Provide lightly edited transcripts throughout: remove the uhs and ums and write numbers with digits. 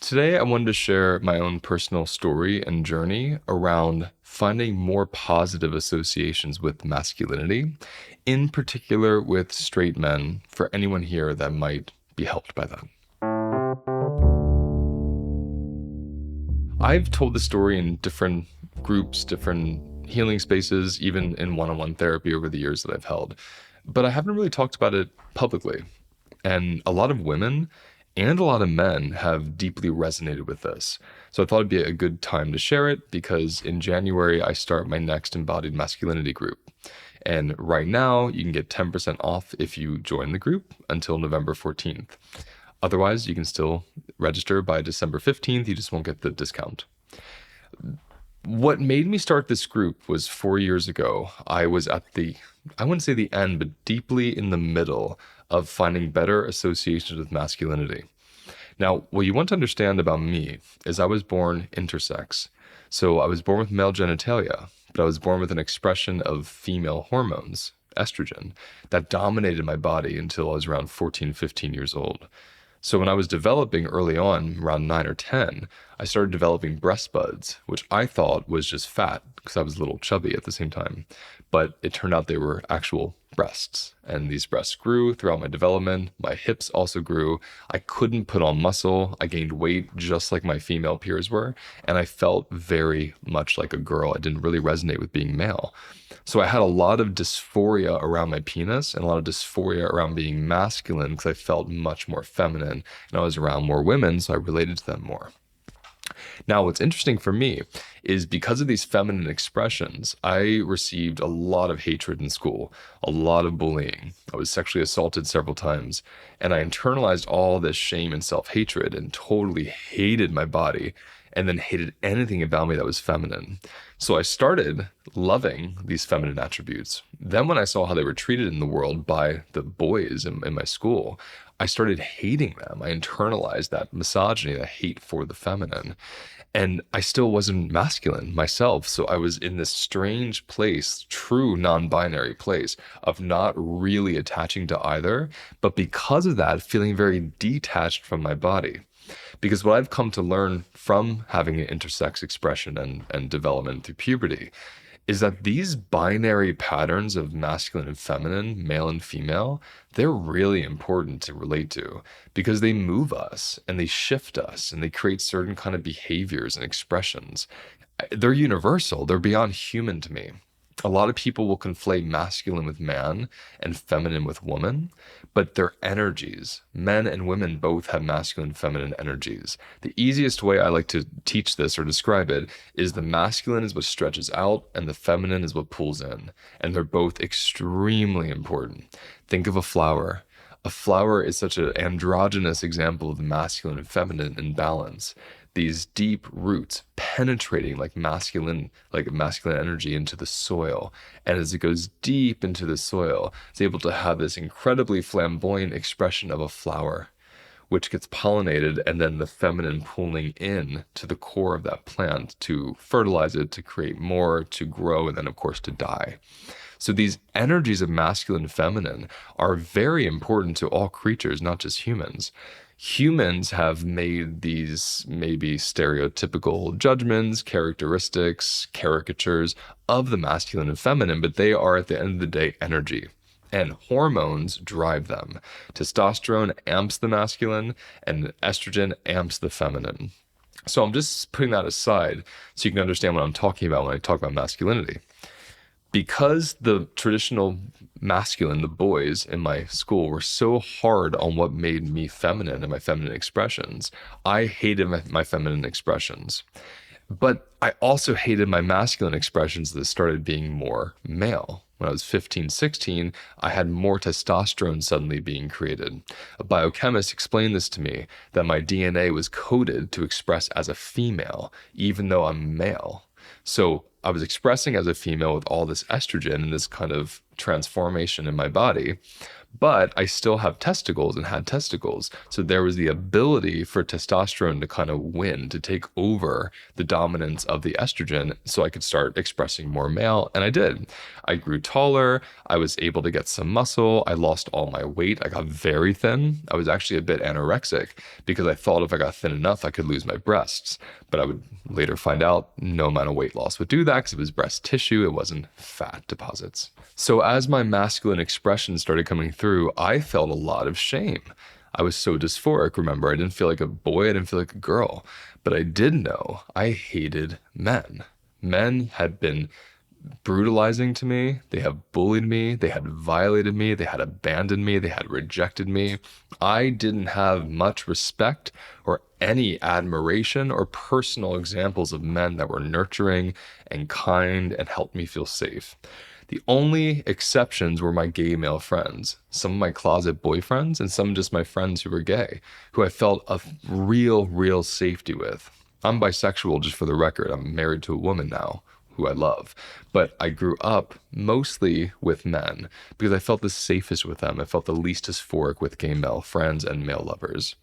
Today, I wanted to share my own personal story and journey around finding more positive associations with masculinity, in particular with straight men, for anyone here that might be helped by that. I've told the story in different groups, different healing spaces, even in one-on-one therapy over the years that I've held, but I haven't really talked about it publicly. And a lot of women and a lot of men have deeply resonated with this. So I thought it'd be a good time to share it because in January, I start my next Embodied Masculinity group. And right now, you can get 10% off if you join the group until November 14th. Otherwise, you can still register by December 15th. You just won't get the discount. What made me start this group was 4 years ago. I was at I wouldn't say the end, but deeply in the middle of finding better associations with masculinity. Now, what you want to understand about me is I was born intersex. So I was born with male genitalia, but I was born with an expression of female hormones, estrogen, that dominated my body until I was around 14, 15 years old. So when I was developing early on, around 9 or 10, I started developing breast buds, which I thought was just fat because I was a little chubby at the same time. But it turned out they were actual breasts. And these breasts grew throughout my development. My hips also grew. I couldn't put on muscle. I gained weight just like my female peers were. And I felt very much like a girl. I didn't really resonate with being male. So I had a lot of dysphoria around my penis and a lot of dysphoria around being masculine because I felt much more feminine and I was around more women, so I related to them more. Now, what's interesting for me is because of these feminine expressions, I received a lot of hatred in school, a lot of bullying. I was sexually assaulted several times, and I internalized all this shame and self-hatred and totally hated my body and then hated anything about me that was feminine. So I started loving these feminine attributes. Then when I saw how they were treated in the world by the boys in my school, I started hating them. I internalized that misogyny, that hate for the feminine. And I still wasn't masculine myself. So I was in this strange place, true non-binary place of not really attaching to either, but because of that, feeling very detached from my body. Because what I've come to learn from having an intersex expression and development through puberty is that these binary patterns of masculine and feminine, male and female, they're really important to relate to because they move us and they shift us and they create certain kind of behaviors and expressions. They're universal. They're beyond human to me. A lot of people will conflate masculine with man and feminine with woman, but they're energies. Men and women both have masculine and feminine energies. The easiest way I like to teach this or describe it is the masculine is what stretches out and the feminine is what pulls in. And they're both extremely important. Think of a flower. A flower is such an androgynous example of the masculine and feminine in balance. These deep roots penetrating like masculine energy into the soil. And as it goes deep into the soil, it's able to have this incredibly flamboyant expression of a flower, which gets pollinated and then the feminine pulling in to the core of that plant to fertilize it, to create more, to grow, and then of course to die. So these energies of masculine and feminine are very important to all creatures, not just humans. Humans have made these maybe stereotypical judgments, characteristics, caricatures of the masculine and feminine, but they are at the end of the day energy. And hormones drive them. Testosterone amps the masculine and estrogen amps the feminine. So I'm just putting that aside so you can understand what I'm talking about when I talk about masculinity. Because the traditional masculine, the boys in my school, were so hard on what made me feminine and my feminine expressions, I hated my feminine expressions. But I also hated my masculine expressions that started being more male. When I was 15, 16, I had more testosterone suddenly being created. A biochemist explained this to me, that my DNA was coded to express as a female, even though I'm male. So I was expressing as a female with all this estrogen and this kind of transformation in my body. But I still have testicles and had testicles. So there was the ability for testosterone to kind of win, to take over the dominance of the estrogen so I could start expressing more male. And I did. I grew taller. I was able to get some muscle. I lost all my weight. I got very thin. I was actually a bit anorexic because I thought if I got thin enough, I could lose my breasts. But I would later find out no amount of weight loss would do that because it was breast tissue. It wasn't fat deposits. So as my masculine expression started coming through, I felt a lot of shame. I was so dysphoric, remember? I didn't feel like a boy, I didn't feel like a girl. But I did know I hated men. Men had been brutalizing to me. They have bullied me. They had violated me. They had abandoned me. They had rejected me. I didn't have much respect or any admiration or personal examples of men that were nurturing and kind and helped me feel safe. The only exceptions were my gay male friends, some of my closet boyfriends, and some just my friends who were gay, who I felt a real safety with. I'm bisexual, just for the record. I'm married to a woman now who I love, but I grew up mostly with men because I felt the safest with them. I felt the least dysphoric with gay male friends and male lovers.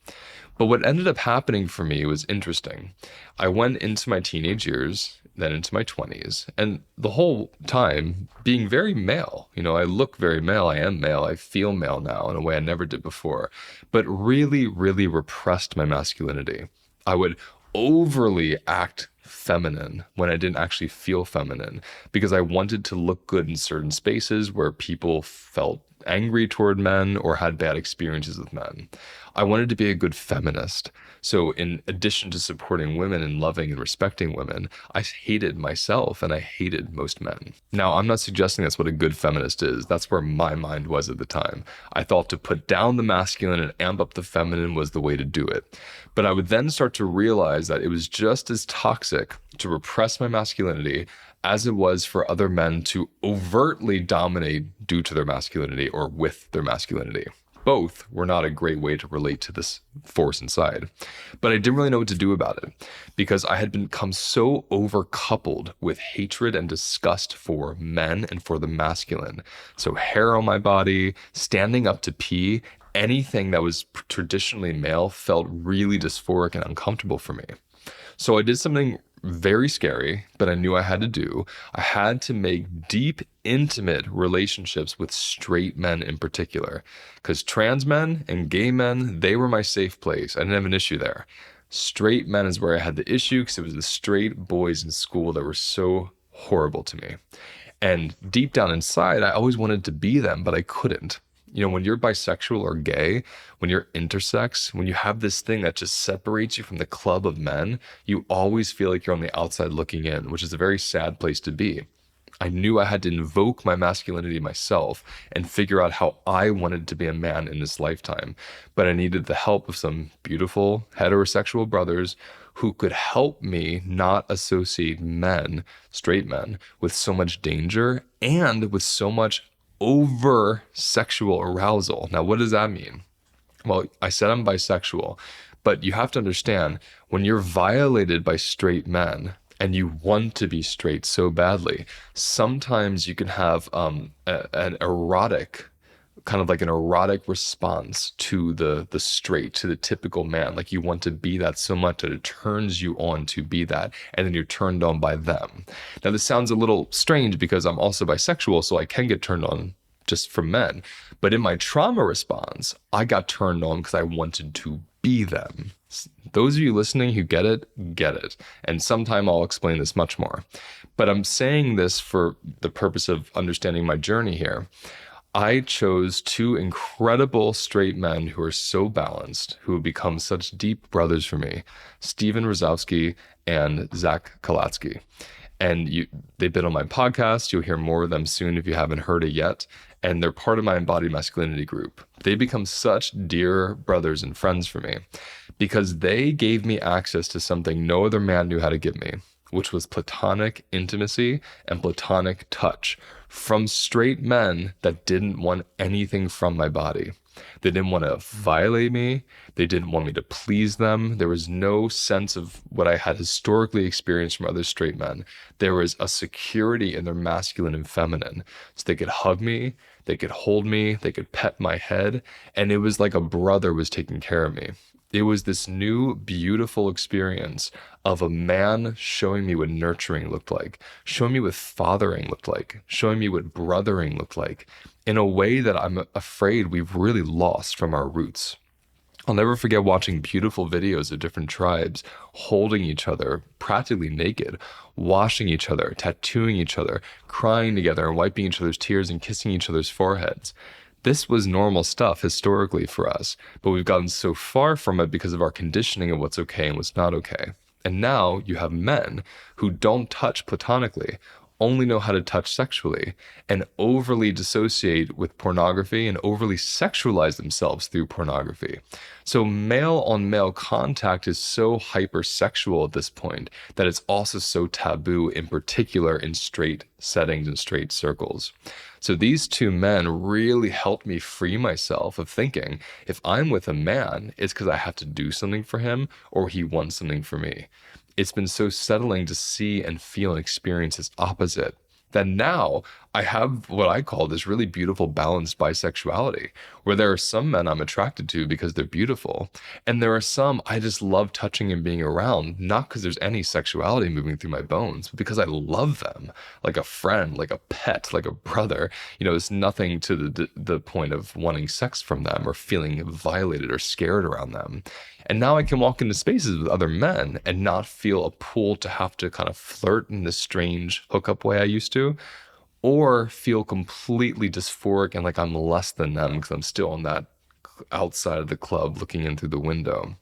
But what ended up happening for me was interesting. I went into my teenage years, then into my 20s, and the whole time being very male. You know, I look very male, I am male, I feel male now in a way I never did before, but really repressed my masculinity. I would overly act feminine when I didn't actually feel feminine because I wanted to look good in certain spaces where people felt angry toward men or had bad experiences with men. I wanted to be a good feminist. So in addition to supporting women and loving and respecting women, I hated myself and I hated most men. Now, I'm not suggesting that's what a good feminist is. That's where my mind was at the time. I thought to put down the masculine and amp up the feminine was the way to do it. But I would then start to realize that it was just as toxic to repress my masculinity as it was for other men to overtly dominate due to their masculinity or with their masculinity. Both were not a great way to relate to this force inside. But I didn't really know what to do about it because I had become so overcoupled with hatred and disgust for men and for the masculine. So hair on my body, standing up to pee, anything that was traditionally male felt really dysphoric and uncomfortable for me. So I did something very scary, but I knew I had to do. I had to make deep, intimate relationships with straight men in particular, because trans men and gay men, they were my safe place. I didn't have an issue there. Straight men is where I had the issue because it was the straight boys in school that were so horrible to me. And deep down inside, I always wanted to be them, but I couldn't. You know, when you're bisexual or gay, when you're intersex, when you have this thing that just separates you from the club of men, you always feel like you're on the outside looking in, which is a very sad place to be. I knew I had to invoke my masculinity myself and figure out how I wanted to be a man in this lifetime. But I needed the help of some beautiful heterosexual brothers who could help me not associate men, straight men, with so much danger and with so much over sexual arousal. Now, what does that mean? Well, I said I'm bisexual, but you have to understand when you're violated by straight men and you want to be straight so badly, sometimes you can have an erotic, kind of like an erotic response to the straight, to the typical man. Like you want to be that so much that it turns you on to be that, and then you're turned on by them. Now, this sounds a little strange because I'm also bisexual, so I can get turned on just from men. But in my trauma response, I got turned on because I wanted to be them. Those of you listening who get it, get it. And sometime I'll explain this much more. But I'm saying this for the purpose of understanding my journey here. I chose two incredible straight men who are so balanced, who have become such deep brothers for me, Steven Rozowski and Zach Kalatsky. And they've been on my podcast. You'll hear more of them soon if you haven't heard it yet. And they're part of my Embodied Masculinity group. They become such dear brothers and friends for me because they gave me access to something no other man knew how to give me, which was platonic intimacy and platonic touch. from straight men that didn't want anything from my body. They didn't want to violate me. They didn't want me to please them. There was no sense of what I had historically experienced from other straight men. There was a security in their masculine and feminine. So they could hug me, they could hold me, they could pet my head, and it was like a brother was taking care of me. It was this new, beautiful experience of a man showing me what nurturing looked like, showing me what fathering looked like, showing me what brothering looked like, in a way that I'm afraid we've really lost from our roots. I'll never forget watching beautiful videos of different tribes holding each other, practically naked, washing each other, tattooing each other, crying together, and wiping each other's tears and kissing each other's foreheads. This was normal stuff historically for us, but we've gotten so far from it because of our conditioning of what's okay and what's not okay. And now you have men who don't touch platonically, only know how to touch sexually, and overly dissociate with pornography and overly sexualize themselves through pornography. So male on male contact is so hypersexual at this point that it's also so taboo, in particular in straight settings and straight circles. So these two men really helped me free myself of thinking, if I'm with a man, it's because I have to do something for him or he wants something for me. It's been so settling to see and feel and experience its opposite that now I have what I call this really beautiful balanced bisexuality, where there are some men I'm attracted to because they're beautiful, and there are some I just love touching and being around, not because there's any sexuality moving through my bones, but because I love them like a friend, like a pet, like a brother. It's nothing to the point of wanting sex from them or feeling violated or scared around them. And now I can walk into spaces with other men and not feel a pull to have to kind of flirt in this strange hookup way I used to, or feel completely dysphoric and like I'm less than them because I'm still on that outside of the club looking in through the window.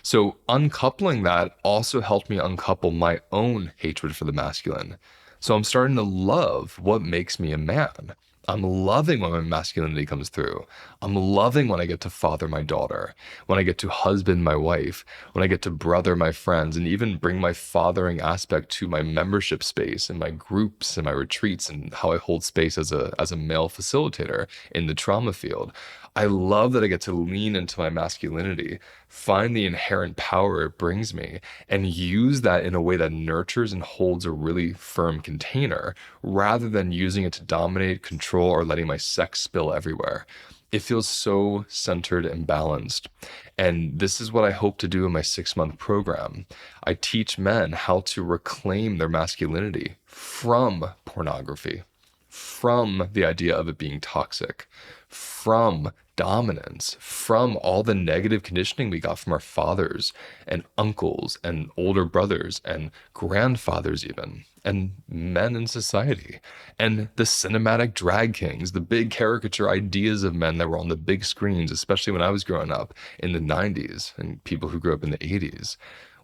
So uncoupling that also helped me uncouple my own hatred for the masculine. So I'm starting to love what makes me a man. I'm loving when my masculinity comes through. I'm loving when I get to father my daughter, when I get to husband my wife, when I get to brother my friends, and even bring my fathering aspect to my membership space and my groups and my retreats and how I hold space as a male facilitator in the trauma field. I love that I get to lean into my masculinity, find the inherent power it brings me, and use that in a way that nurtures and holds a really firm container, rather than using it to dominate, control, or letting my sex spill everywhere. It feels so centered and balanced. And this is what I hope to do in my 6-month program. I teach men how to reclaim their masculinity from pornography, from the idea of it being toxic, from dominance, from all the negative conditioning we got from our fathers and uncles and older brothers and grandfathers even, and men in society, and the cinematic drag kings, the big caricature ideas of men that were on the big screens, especially when I was growing up in the 90s and people who grew up in the 80s.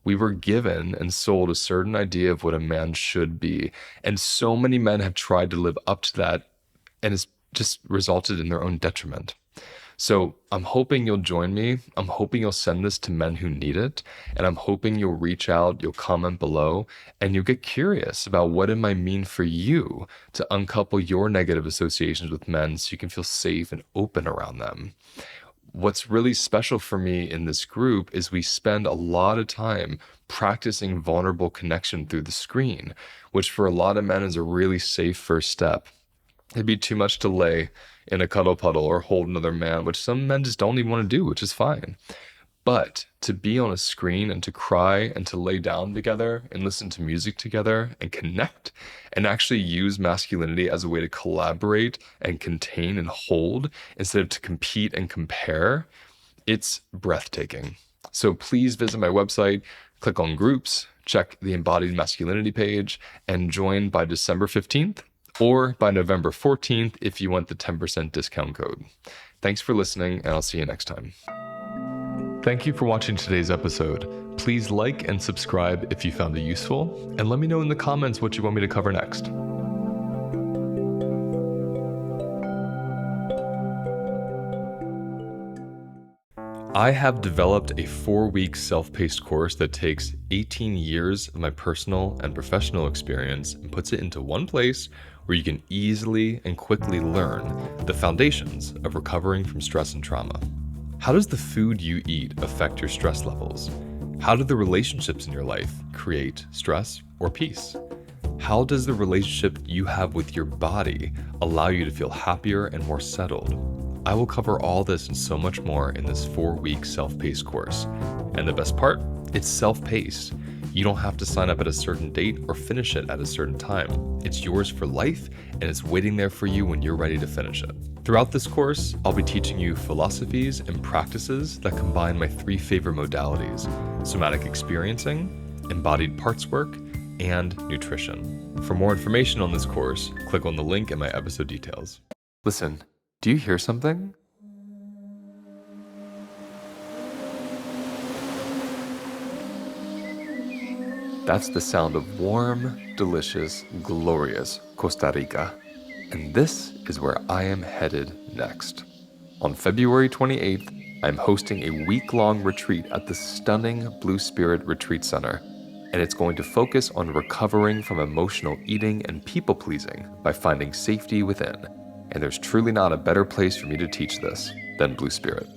We were given and sold a certain idea of what a man should be. And so many men have tried to live up to that, and it's just resulted in their own detriment. So I'm hoping you'll join me. I'm hoping you'll send this to men who need it. And I'm hoping you'll reach out, you'll comment below, and you'll get curious about what it might mean for you to uncouple your negative associations with men so you can feel safe and open around them. What's really special for me in this group is we spend a lot of time practicing vulnerable connection through the screen, which for a lot of men is a really safe first step. It'd be too much to lay in a cuddle puddle or hold another man, which some men just don't even want to do, which is fine. But to be on a screen and to cry and to lay down together and listen to music together and connect and actually use masculinity as a way to collaborate and contain and hold instead of to compete and compare, it's breathtaking. So please visit my website, click on groups, check the Embodied Masculinity page, and join by December 15th. Or by November 14th if you want the 10% discount code. Thanks for listening, and I'll see you next time. Thank you for watching today's episode. Please like and subscribe if you found it useful, and let me know in the comments what you want me to cover next. I have developed a 4-week self-paced course that takes 18 years of my personal and professional experience and puts it into one place where you can easily and quickly learn the foundations of recovering from stress and trauma. How does the food you eat affect your stress levels? How do the relationships in your life create stress or peace? How does the relationship you have with your body allow you to feel happier and more settled? I will cover all this and so much more in this 4-week self-paced course. And the best part, it's self-paced. You don't have to sign up at a certain date or finish it at a certain time. It's yours for life, and it's waiting there for you when you're ready to finish it. Throughout this course, I'll be teaching you philosophies and practices that combine my 3 favorite modalities: somatic experiencing, embodied parts work, and nutrition. For more information on this course, click on the link in my episode details. Listen, do you hear something? That's the sound of warm, delicious, glorious Costa Rica. And this is where I am headed next. On February 28th, I'm hosting a week-long retreat at the stunning Blue Spirit Retreat Center. And it's going to focus on recovering from emotional eating and people-pleasing by finding safety within. And there's truly not a better place for me to teach this than Blue Spirit.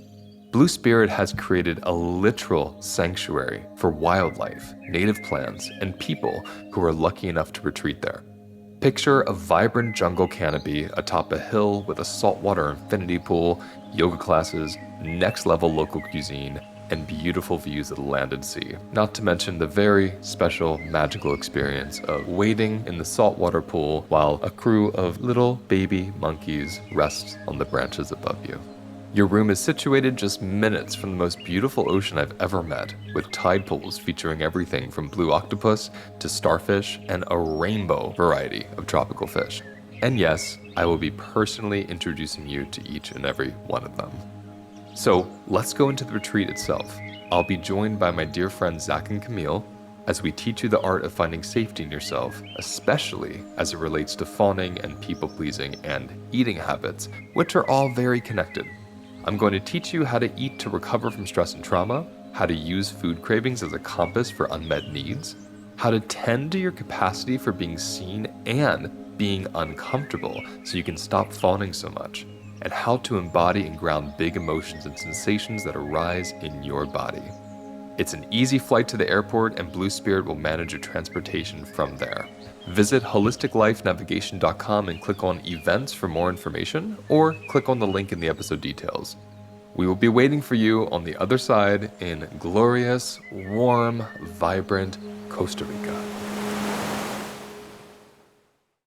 Blue Spirit has created a literal sanctuary for wildlife, native plants, and people who are lucky enough to retreat there. Picture a vibrant jungle canopy atop a hill with a saltwater infinity pool, yoga classes, next-level local cuisine, and beautiful views of the land and sea. Not to mention the very special, magical experience of wading in the saltwater pool while a crew of little baby monkeys rests on the branches above you. Your room is situated just minutes from the most beautiful ocean I've ever met, with tide pools featuring everything from blue octopus to starfish and a rainbow variety of tropical fish. And yes, I will be personally introducing you to each and every one of them. So let's go into the retreat itself. I'll be joined by my dear friends Zach and Camille as we teach you the art of finding safety in yourself, especially as it relates to fawning and people-pleasing and eating habits, which are all very connected. I'm going to teach you how to eat to recover from stress and trauma, how to use food cravings as a compass for unmet needs, how to tend to your capacity for being seen and being uncomfortable so you can stop fawning so much, and how to embody and ground big emotions and sensations that arise in your body. It's an easy flight to the airport, and Blue Spirit will manage your transportation from there. Visit holisticlifenavigation.com and click on events for more information, or click on the link in the episode details. We will be waiting for you on the other side in glorious, warm, vibrant Costa Rica.